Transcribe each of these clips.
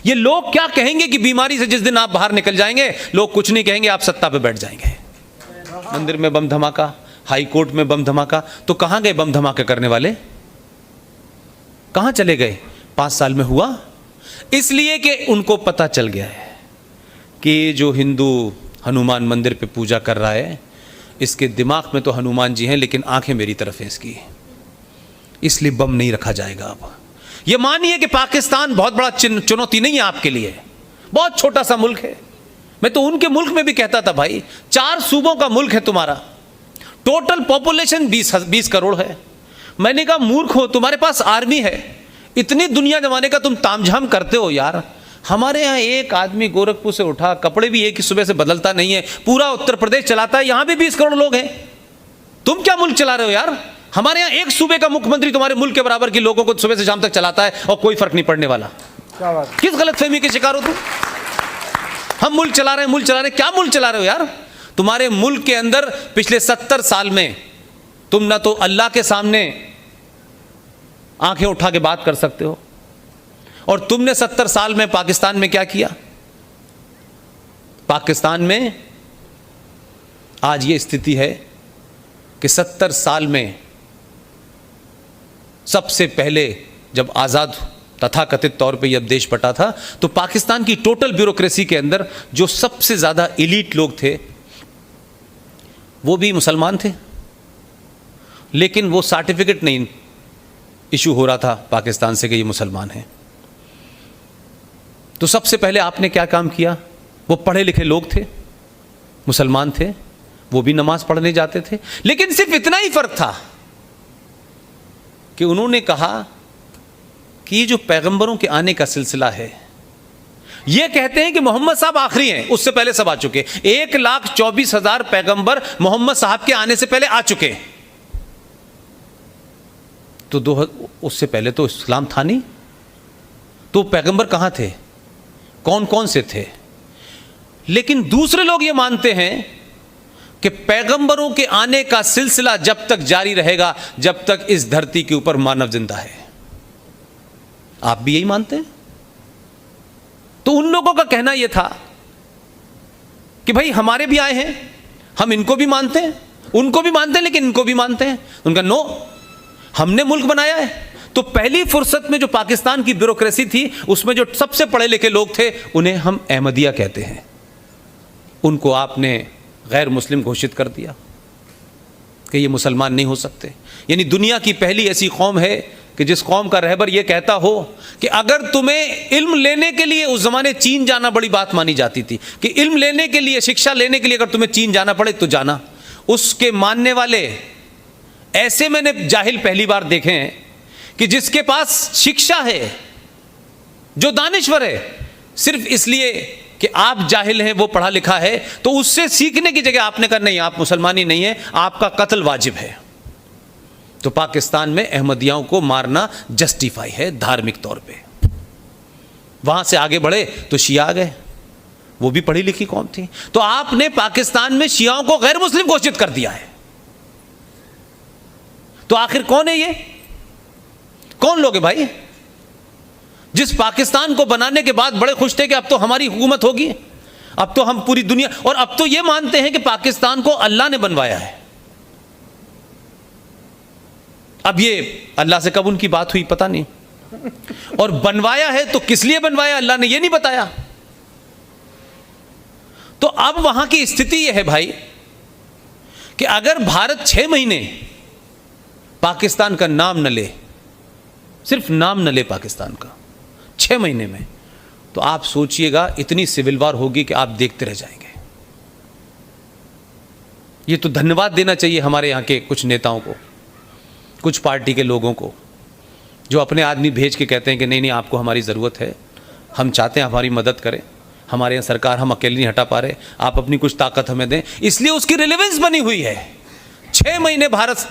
ये लोग क्या कहेंगे कि बीमारी से जिस दिन आप बाहर निकल जाएंगे, लोग कुछ नहीं कहेंगे, आप सत्ता पे बैठ जाएंगे। मंदिर में बम धमाका, हाई कोर्ट में बम धमाका, तो कहां गए बम धमाके करने वाले? कहां चले गए? 5 साल में हुआ इसलिए कि उनको पता चल गया है कि जो हिंदू हनुमान मंदिर पे पूजा कर रहा है, इसके दिमाग में तो हनुमान जी हैं लेकिन आंखें मेरी तरफ हैं इसकी, इसलिए बम नहीं रखा जाएगा। अब ये मानिए कि पाकिस्तान बहुत बड़ा चुनौती नहीं है आपके लिए, बहुत छोटा सा मुल्क है। मैं तो उनके मुल्क में भी कहता था भाई 4 सूबों का मुल्क है तुम्हारा, टोटल पॉपुलेशन 20 करोड़ है। मैंने कहा मूर्ख हो, तुम्हारे पास आर्मी है, इतनी दुनिया जमाने का तुम तामझाम करते हो यार। हमारे यहाँ एक आदमी गोरखपुर से उठा, कपड़े भी एक ही सुबह से बदलता नहीं है, पूरा उत्तर प्रदेश चलाता है, यहाँ भी 20 करोड़ लोग हैं। तुम क्या मुल्क चला रहे हो यार? हमारे यहाँ एक सूबे का मुख्यमंत्री तुम्हारे मुल्क के बराबर के लोगों को सुबह से शाम तक चलाता है और कोई फर्क नहीं पड़ने वाला। क्या बात? किस गलतफहमी के शिकार हो तुम? हम मुल्क चला रहे हैं, मुल्क चला रहे हैं, क्या मुल्क चला रहे हो यार? तुम्हारे मुल्क के अंदर पिछले 70 साल में तुम ना तो अल्लाह के सामने आंखें उठा के बात कर सकते हो, और तुमने 70 साल में पाकिस्तान में क्या किया? पाकिस्तान में आज ये स्थिति है कि 70 साल में सबसे पहले जब आज़ाद तथाकथित तौर पे यह देश बटा था, तो पाकिस्तान की टोटल ब्यूरोक्रेसी के अंदर जो सबसे ज़्यादा एलीट लोग थे वो भी मुसलमान थे, लेकिन वो सर्टिफिकेट नहीं इशू हो रहा था पाकिस्तान से कि ये मुसलमान हैं। तो सबसे पहले आपने क्या काम किया? वो पढ़े लिखे लोग थे, मुसलमान थे, वो भी नमाज पढ़ने जाते थे, लेकिन सिर्फ इतना ही फर्क था कि उन्होंने कहा कि ये जो पैगंबरों के आने का सिलसिला है, ये कहते हैं कि मोहम्मद साहब आखिरी हैं, उससे पहले सब आ चुके। 1,24,000 पैगंबर मोहम्मद साहब के आने से पहले आ चुके। तो उससे पहले तो इस्लाम था नहीं, तो पैगंबर कहां थे, कौन कौन से थे? लेकिन दूसरे लोग ये मानते हैं कि पैगंबरों के आने का सिलसिला जब तक जारी रहेगा जब तक इस धरती के ऊपर मानव जिंदा है। आप भी यही मानते हैं? तो उन लोगों का कहना यह था कि भाई हमारे भी आए हैं, हम इनको भी मानते हैं, उनको भी मानते हैं, लेकिन इनको भी मानते हैं। उनका नो, हमने मुल्क बनाया है। तो पहली फुर्सत में जो पाकिस्तान की ब्यूरोक्रेसी थी, उसमें जो सबसे पढ़े लिखे लोग थे उन्हें हम अहमदिया कहते हैं, उनको आपने गैर मुस्लिम घोषित कर दिया कि ये मुसलमान नहीं हो सकते। यानी दुनिया की पहली ऐसी कौम है कि जिस कौम का रहबर यह कहता हो कि अगर तुम्हें इल्म लेने के लिए, उस जमाने चीन जाना बड़ी बात मानी जाती थी कि इल्म लेने के लिए, शिक्षा लेने के लिए अगर तुम्हें चीन जाना पड़े तो जाना। उसके मानने वाले ऐसे मैंने जाहिल पहली बार देखे हैं कि जिसके पास शिक्षा है, जो दानिश्वर है, सिर्फ इसलिए कि आप जाहिल हैं, वो पढ़ा लिखा है, तो उससे सीखने की जगह आपने कहा नहीं, आप मुसलमानी नहीं है, आपका कत्ल वाजिब है। तो पाकिस्तान में अहमदियों को मारना जस्टिफाई है धार्मिक तौर पे। वहां से आगे बढ़े तो शिया आ गए, वो भी पढ़ी लिखी कौम थी। तो आपने पाकिस्तान में शियाओं को गैर मुस्लिम घोषित कर दिया है। तो आखिर कौन है ये? कौन लोग है भाई? जिस पाकिस्तान को बनाने के बाद बड़े खुश थे कि अब तो हमारी हुकूमत होगी, अब तो हम पूरी दुनिया, और अब तो ये मानते हैं कि पाकिस्तान को अल्लाह ने बनवाया है। अब ये अल्लाह से कब उनकी बात हुई पता नहीं, और बनवाया है तो किस लिए बनवाया अल्लाह ने ये नहीं बताया। तो अब वहां की स्थिति यह है भाई कि अगर भारत 6 महीने पाकिस्तान का नाम न ले, सिर्फ नाम न ले पाकिस्तान का 6 महीने में, तो आप सोचिएगा इतनी सिविल वार होगी कि आप देखते रह जाएंगे। ये तो धन्यवाद देना चाहिए हमारे यहाँ के कुछ नेताओं को, कुछ पार्टी के लोगों को, जो अपने आदमी भेज के कहते हैं कि नहीं नहीं आपको हमारी ज़रूरत है, हम चाहते हैं हमारी मदद करें, हमारे यहाँ सरकार हम अकेले नहीं हटा पा रहे, आप अपनी कुछ ताकत हमें दें। इसलिए उसकी रिलेवेंस बनी हुई है। 6 महीने भारत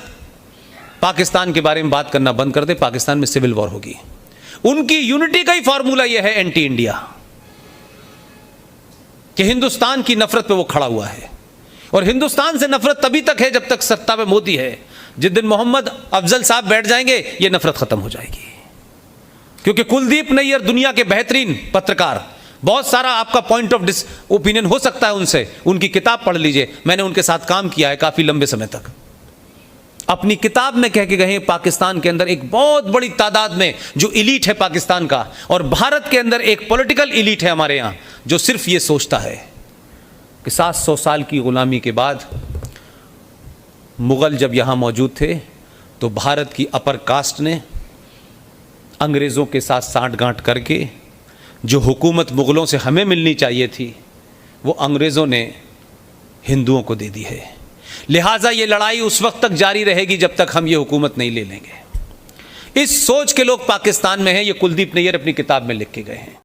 पाकिस्तान के बारे में बात करना बंद कर दे, पाकिस्तान में सिविल वॉर होगी। उनकी यूनिटी का ही फॉर्मूला यह है एंटी इंडिया, कि हिंदुस्तान की नफरत पे वो खड़ा हुआ है। और हिंदुस्तान से नफरत तभी तक है जब तक सत्ता पे मोदी है। जिस दिन मोहम्मद अफजल साहब बैठ जाएंगे ये नफरत खत्म हो जाएगी। क्योंकि कुलदीप नैयर दुनिया के बेहतरीन पत्रकार, बहुत सारा आपका पॉइंट ऑफ ओपिनियन हो सकता है उनसे, उनकी किताब पढ़ लीजिए, मैंने उनके साथ काम किया है काफी लंबे समय तक। अपनी किताब में कह के गए पाकिस्तान के अंदर एक बहुत बड़ी तादाद में जो इलीट है पाकिस्तान का, और भारत के अंदर एक पॉलिटिकल इलीट है हमारे यहां जो सिर्फ ये सोचता है कि 700 साल की गुलामी के बाद मुगल जब यहां मौजूद थे तो भारत की अपर कास्ट ने अंग्रेज़ों के साथ साठगांठ करके जो हुकूमत मुगलों से हमें मिलनी चाहिए थी वो अंग्रेज़ों ने हिंदुओं को दे दी है। लिहाजा ये लड़ाई उस वक्त तक जारी रहेगी जब तक हम ये हुकूमत नहीं ले लेंगे। इस सोच के लोग पाकिस्तान में हैं, ये कुलदीप नैयर अपनी किताब में लिख के गए हैं।